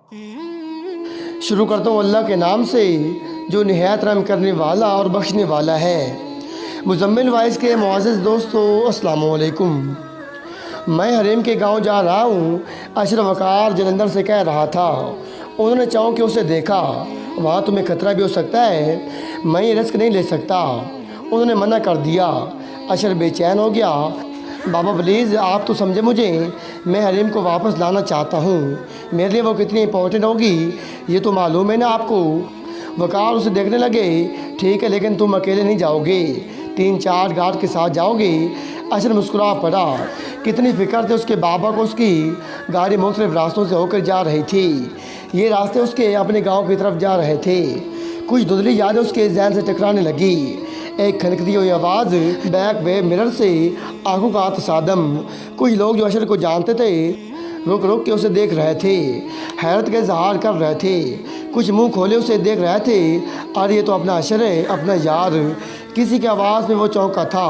शुरू करता हूँ अल्लाह के नाम से जो निहायत रहम करने वाला और बख्शने वाला है। मुज़म्मिल वाइस के मुअज़्ज़ज़ दोस्तों, अस्सलाम वालेकुम। मैं हरीम के गांव जा रहा हूँ। अशरफ वक़ार जलंधर से कह रहा था। उन्होंने चौंक के उसे देखा। वहाँ तुम्हें खतरा भी हो सकता है, मैं ये रिस्क नहीं ले सकता। उन्होंने मना कर दिया। अशरफ बेचैन हो गया। बाबा प्लीज़ आप तो समझे मुझे, मैं हरीम को वापस लाना चाहता हूँ। मेरे लिए वो कितनी इंपॉर्टेंट होगी ये तो मालूम है ना आपको। वक़ार उसे देखने लगे। ठीक है, लेकिन तुम अकेले नहीं जाओगे, 3-4 गार्ड के साथ जाओगे। अशरफ मुस्कुरा पड़ा। कितनी फ़िक्र थी उसके बाबा को। उसकी गाड़ी मुख्तलिफ रास्तों से होकर जा रही थी। ये रास्ते उसके अपने गांव की तरफ जा रहे थे। कुछ धुंधली यादें उसके जहन से टकराने लगी। एक खनकती हुई आवाज़, बैक वे मिरर से आंखों का तसादम। कुछ लोग जो अशरफ को जानते थे रुक रुक के उसे देख रहे थे, हैरत का इजहार कर रहे थे। कुछ मुंह खोले उसे देख रहे थे। अरे ये तो अपना अशर है, अपना यार। किसी की आवाज़ में वो चौंका था।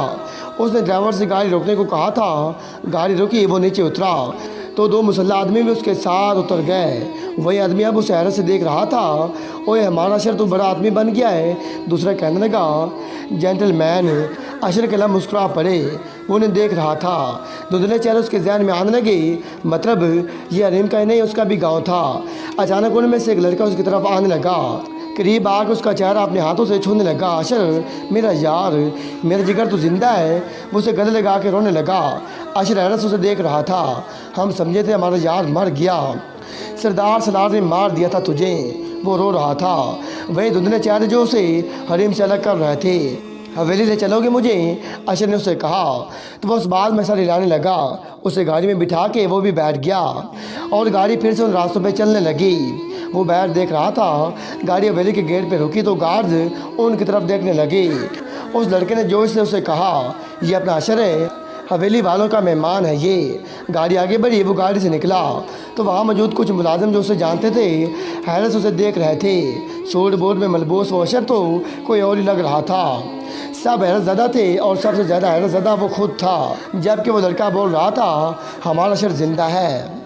उसने ड्राइवर से गाड़ी रोकने को कहा था। गाड़ी रुकी, वो नीचे उतरा तो 2 मुसल्ला आदमी भी उसके साथ उतर गए। वही आदमी अब उसे हैरत से देख रहा था। ओए हमारा अशर तो बड़ा आदमी बन गया है। दूसरा कहने लगा, जेंटलमैन। अशर के लब मुस्कुरा पड़े। वो उन्हें देख रहा था। धुंधले चेहरे उसके जहन में आने लगे। मतलब ये हरीम का ही नहीं, उसका भी गाँव था। अचानक उनमें से एक लड़का उसकी तरफ आने लगा। करीब आकर उसका चेहरा अपने हाथों से छूने लगा। अशर मेरा यार, मेरा जिगर तो जिंदा है। वो उसे गले लगा के रोने लगा। अशर हैरत से उसे देख रहा था। हम समझे थे हमारा यार मर गया, सरदार सलार ने मार दिया था तुझे। वो रो रहा था। वही धुंधले चेहरे जो उसे हरीम से अलग कर रहे थे। हवेली ले चलोगे मुझे, अशर ने उसे कहा। तो वह उस बात में सर हिलाने लगा। उसे गाड़ी में बिठा के वो भी बैठ गया और गाड़ी फिर से उन रास्तों पे चलने लगी। वो बैठ देख रहा था। गाड़ी हवेली के गेट पे रुकी तो गार्ड्स उनकी तरफ देखने लगे। उस लड़के ने जोश से उसे कहा, ये अपना अशर है, हवेली वालों का मेहमान है ये। गाड़ी आगे बढ़ी। वो गाड़ी से निकला तो वहाँ मौजूद कुछ मुलाजिम जो उसे जानते थे हैरत से उसे देख रहे थे। सूट बूट में मलबूस वो अशर तो कोई और ही लग रहा था। सब हैरत ज़दा थे और सबसे ज़्यादा हैरत ज़दा वो खुद था। जबकि वो लड़का बोल रहा था, हमारा अशर ज़िंदा है,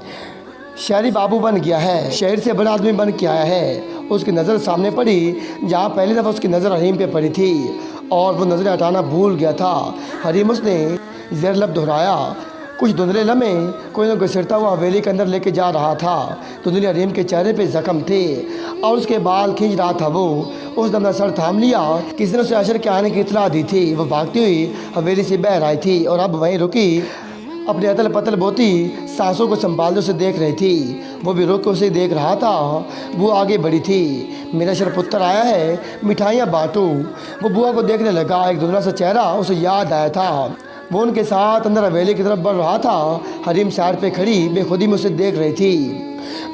शहरी बाबू बन गया है, शहर से बड़ा आदमी बन के आया है। उसकी नज़र सामने पड़ी जहाँ पहली दफ़ा उसकी नज़र हरीम पे पड़ी थी और वो नज़रें हटाना भूल गया था। हरीम उसने ज़ेर लब दोहराया। कुछ धुंधले लम्हे कोई न घसीटता हुआ हवेली के अंदर लेके जा रहा था। धुंधली हरीम के चेहरे पे जख्म थे और उसके बाल खींच रहा था। वो उस दम सर थाम लिया। किसी ने उसे अशर के आने की इतला दी थी। वो भागती हुई हवेली से बहर आई थी और अब वहीं रुकी अपने अतल पतल बोती सांसों को संभालते उसे देख रही थी। वो भी रुक के उसे देख रहा था। वो आगे बढ़ी थी। मेरा अशर पुत्र आया है, मिठाइयाँ बांटो। वो बुआ को देखने लगा। एक धुंधला सा चेहरा उसे याद आया था। वो उनके साथ अंदर हवेली की तरफ बढ़ रहा था। हरीम साइड पे खड़ी बेखुदी में उसे देख रही थी।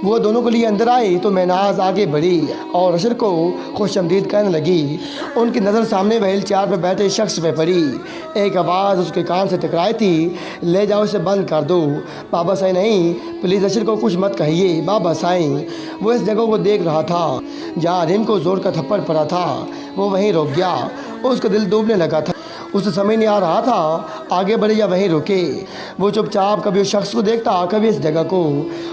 वो दोनों के लिए अंदर आई तो महनाज आगे बढ़ी और अशर को खुशअमदीद कहने लगी। उनकी नज़र सामने व्हील चेयर पर बैठे शख्स पे पड़ी। एक आवाज़ उसके कान से टकराई थी, ले जाओ इसे बंद कर दो। बाबा साईं नहीं, प्लीज़ अशर को कुछ मत कहिए बाबा साईं। वो इस जगह को देख रहा था जहाँ हरीम को जोर का थप्पड़ पड़ा था। वो वहीं रुक गया। उसका दिल डूबने लगा था। उसे समझ नहीं आ रहा था आगे बढ़े या वहीं रुके। वो चुपचाप कभी उस शख्स को देखता, कभी इस जगह को।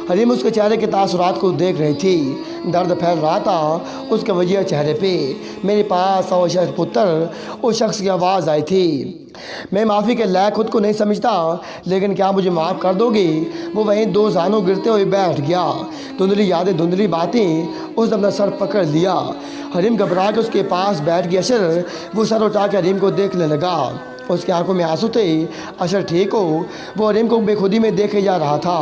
हरीम उसके चेहरे के तासुरात को देख रही थी। दर्द फैल रहा था उसके वजह चेहरे पे। मेरे पास आओ अशर पुत्र, उस शख्स की आवाज़ आई थी। मैं माफ़ी के लायक खुद को नहीं समझता, लेकिन क्या मुझे माफ़ कर दोगे? वो वहीं 2 जानों गिरते हुए बैठ गया। धुंधली यादें, धुंधली बातें उस अपना सर पकड़ लिया। हरीम घबरा के उसके पास बैठ गया। अशर वो सर उठा के हरीम को देखने लगा। उसकी आंखों में आंसू थे। अशर ठीक हो? वो हरीम को बेखुदी में देखे जा रहा था।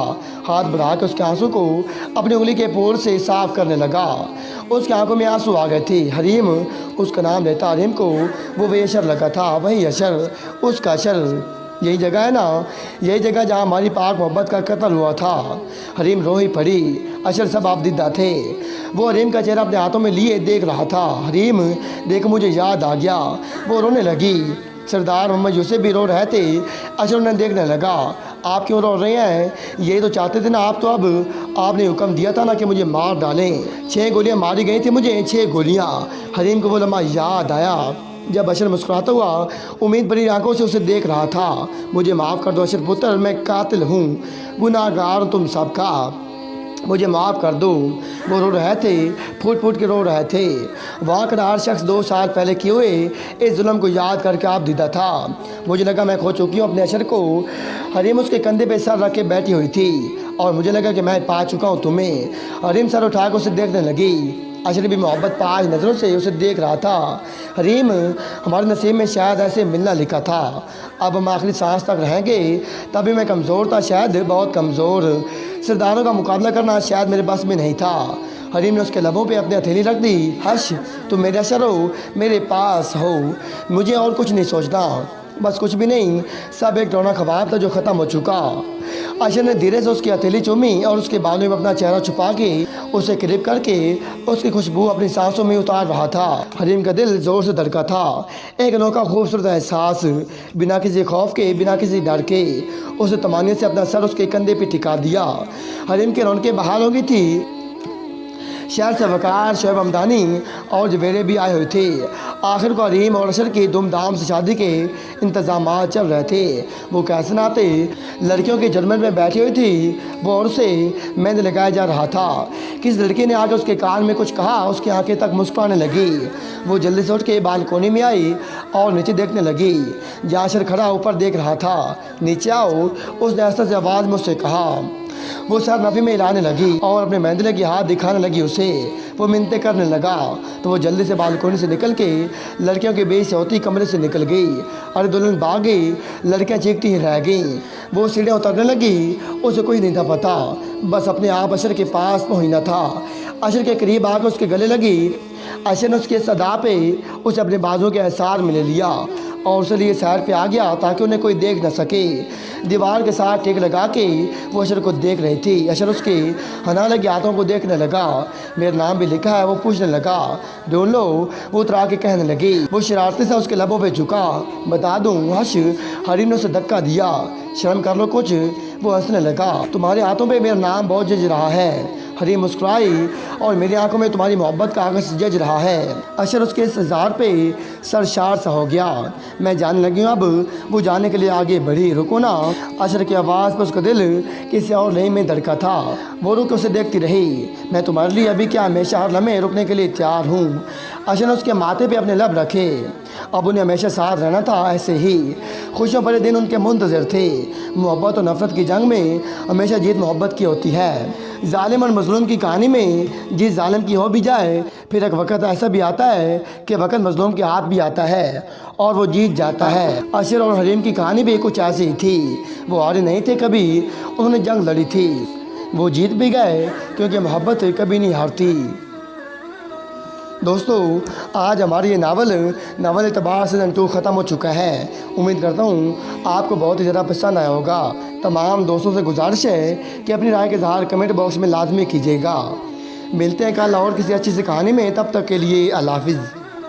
हाथ बढ़ा के उसके आंसू को अपनी उंगली के पोर से साफ करने लगा। उसकी आंखों में आंसू आ गए थे। हरीम उसका नाम लेता हरीम को वो वही अशर लगा था। वही अशर, उसका अशर। यही जगह है ना, यही जगह जहाँ हमारी पाक मोहब्बत का कत्ल हुआ था। हरीम रो ही पड़ी। अशर सब आपदीदा थे। वो हरीम का चेहरा अपने हाथों में लिए देख रहा था। हरीम देख मुझे याद आ गया। वो रोने लगी। सरदार मोहम्मद यूसुफ भी रो रहे थे। अशर उन्हें देखने लगा। आप क्यों रो रहे हैं? यही तो चाहते थे ना आप। तो अब आपने हुक्म दिया था ना कि मुझे मार डालें। 6 गोलियां मारी गई थी मुझे, 6 गोलियां। हरीम को वो लम्हा याद आया जब अशर मुस्कुराता हुआ उम्मीद भरी आंखों से उसे देख रहा था। मुझे माफ़ कर दो अशर पुत्र, मैं कातिल हूँ, गुनाहगार तुम सबका, मुझे माफ़ कर दो। वो रो रहे थे, फूट फूट के रो रहे थे। वहाँ का हर शख्स 2 साल पहले किए हुए इस जुल्म को याद करके आप दीदा था। मुझे लगा मैं खो चुकी हूँ अपने अशर को। हरीम उसके कंधे पे सर रख के बैठी हुई थी और मुझे लगा कि मैं पा चुका हूँ तुम्हें। हरीम सर उठा कर उसे देखने लगी। अशर भी मोहब्बत पाज नज़रों से उसे देख रहा था। हरीम, हमारे नसीब में शायद ऐसे मिलना लिखा था। अब हम आखिरी सांस तक रहेंगे। तभी मैं कमज़ोर था, शायद बहुत कमज़ोर। सरदारों का मुकाबला करना शायद मेरे बस में नहीं था। हरीम ने उसके लबों पे अपनी हथेली रख दी। हर्ष, तुम मेरे अशर हो, मेरे पास हो। मुझे और कुछ नहीं सोचना, बस कुछ भी नहीं। सब एक डरौना ख्वाब था जो ख़त्म हो चुका। अशर ने धीरे से उसकी हथेली चूमी और उसके बालों में अपना चेहरा छुपा के उसे करीब करके उसकी खुशबू अपनी सांसों में उतार रहा था। हरीम का दिल ज़ोर से धड़का था। एक अनोखा खूबसूरत एहसास, बिना किसी खौफ के, बिना किसी डर के। उसे तमानियत से अपना सर उसके कंधे पे टिका दिया। हरीम की रौनकें बहाल हो गई थी। शहर से वकार, शोएब हमदानी और जवेरे भी आए हुए थे। आखिर को हरीम और अशर की धूमधाम से शादी के इंतजाम चल रहे थे। वो कैसे ना आते। लड़कियों की जजमेंट में बैठी हुई थी वो और उसे मेहंदी लगाया जा रहा था। किस लड़की ने आकर उसके कान में कुछ कहा। उसकी आंखें तक मुस्कुराने लगी। वो जल्दी से उठ के बालकोनी में आई और नीचे देखने लगी। जहाँ अशर खड़ा ऊपर देख रहा था। नीचे आओ, उसने आस्ते से आवाज़ में उससे कहा। वो सर नफ़ी में हिलाने लगी और अपने मेहंदी लगी हाथ दिखाने लगी उसे। वो मिन्नतें करने लगा तो वो जल्दी से बालकोनी से निकल के लड़कियों के बीच से होती कमरे से निकल गई। अरे दुल्हन भाग गई। लड़कियाँ चीखती ही रह गईं। वो सीढ़ियाँ उतरने लगी। उसे कुछ नहीं था पता, बस अपने आप अशर के पास पहुँचना था। अशर के करीब आकर उसके गले लगी। अशर ने उसके सदा पे उसे अपने बाजू के एहसार में ले लिया और उसे लिए सैर पे आ गया ताकि उन्हें कोई देख न सके। दीवार के साथ टेक लगा के वो अशर को देख रही थी। अशर उसके हना लगे हाथों को देखने लगा। मेरा नाम भी लिखा है, वो पूछने लगा। ढूंढ लो, वो उतरा के कहने लगी। वो शरारती से उसके लबों पे झुका। बता दूं, हर्ष। हरीम ने उसे धक्का दिया। शर्म कर लो कुछ। वो हंसने लगा। तुम्हारे हाथों पे मेरा नाम बहुत जज रहा है। हरीम मुस्कुराई। और मेरी आंखों में तुम्हारी मोहब्बत का आगस जज रहा है। अशर उसके इस इज़हार पे सरशार सा हो गया। मैं जानने लगी हूँ अब। वो जाने के लिए आगे बढ़ी। रुको ना। अशर की आवाज़ पर उसका दिल किसी और नहीं में धड़का था। वो रुक उसे देखती रही। मैं तुम्हारे लिए अभी क्या, हमेशा हर लम्हे रुकने के लिए तैयार हूँ। अशर ने उसके माथे पे अपने लब रखे। अब उन्हें हमेशा साथ रहना था। ऐसे ही खुशियों भरे दिन उनके मुंतज़िर थे। मोहब्बत और नफ़रत की जंग में हमेशा जीत मोहब्बत की होती है। जालिम और मज़लूम की कहानी में जीत जालिम की हो भी जाए, फिर एक वक्त ऐसा भी आता है कि वक्त मज़लूम के हाथ भी आता है और वो जीत जाता है। अशर और हरीम की कहानी भी कुछ ऐसी ही थी। वो हारे नहीं थे कभी, उन्होंने जंग लड़ी थी। वो जीत भी गए क्योंकि मोहब्बत कभी नहीं हारती। दोस्तों, आज हमारी ये नावल एतबार से सीज़न 2 ख़त्म हो चुका है। उम्मीद करता हूँ आपको बहुत ही ज़्यादा पसंद आया होगा। तमाम दोस्तों से गुजारिश है कि अपनी राय के इज़हार कमेंट बॉक्स में लाजमी कीजिएगा। मिलते हैं कल और किसी अच्छी सी कहानी में। तब तक के लिए अल्लाह हाफ़िज़।